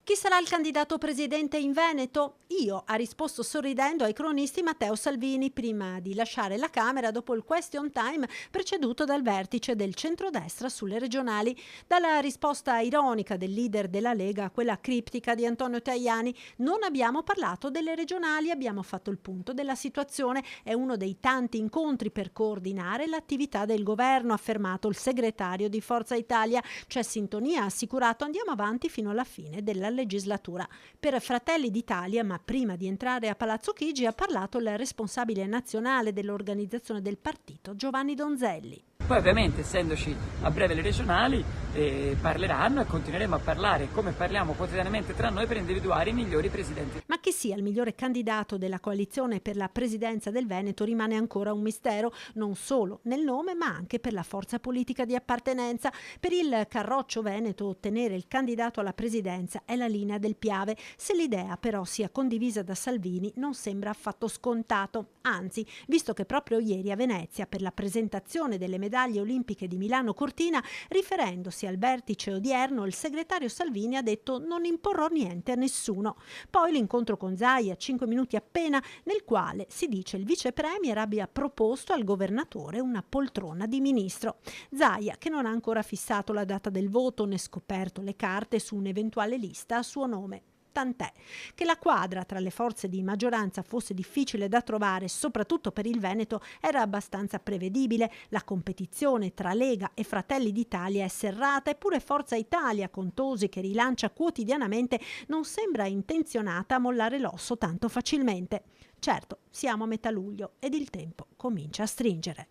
Chi sarà il candidato presidente in Veneto? Io, ha risposto sorridendo ai cronisti Matteo Salvini prima di lasciare la Camera dopo il question time preceduto dal vertice del centrodestra sulle regionali. Dalla risposta ironica del leader della Lega a quella criptica di Antonio Tajani, non abbiamo parlato delle regionali, abbiamo fatto il punto della situazione, è uno dei tanti incontri per coordinare l'attività del governo, ha affermato il segretario di Forza Italia. C'è sintonia, ha assicurato, andiamo avanti fino alla fine della legislatura. Per Fratelli d'Italia, ma prima di entrare a Palazzo Chigi, ha parlato il responsabile nazionale dell'organizzazione del partito, Giovanni Donzelli. Poi ovviamente, essendoci a breve le regionali, parleranno e continueremo a parlare come parliamo quotidianamente tra noi per individuare i migliori presidenti. Ma chi sia il migliore candidato della coalizione per la presidenza del Veneto rimane ancora un mistero, non solo nel nome ma anche per la forza politica di appartenenza. Per il Carroccio Veneto ottenere il candidato alla presidenza è la linea del Piave. Se l'idea però sia condivisa da Salvini non sembra affatto scontato, anzi, visto che proprio ieri a Venezia per la presentazione delle medaglie olimpiche di Milano Cortina, riferendosi al vertice odierno, il segretario Salvini ha detto: non imporrò niente a nessuno. Poi l'incontro con Zaia, 5 minuti appena, nel quale si dice il vice premier abbia proposto al governatore una poltrona di ministro. Zaia, che non ha ancora fissato la data del voto né scoperto le carte su un'eventuale lista a suo nome. Tant'è che la quadra tra le forze di maggioranza fosse difficile da trovare, soprattutto per il Veneto, era abbastanza prevedibile. La competizione tra Lega e Fratelli d'Italia è serrata, eppure Forza Italia, con Tosi che rilancia quotidianamente, non sembra intenzionata a mollare l'osso tanto facilmente. Certo, siamo a metà luglio ed il tempo comincia a stringere.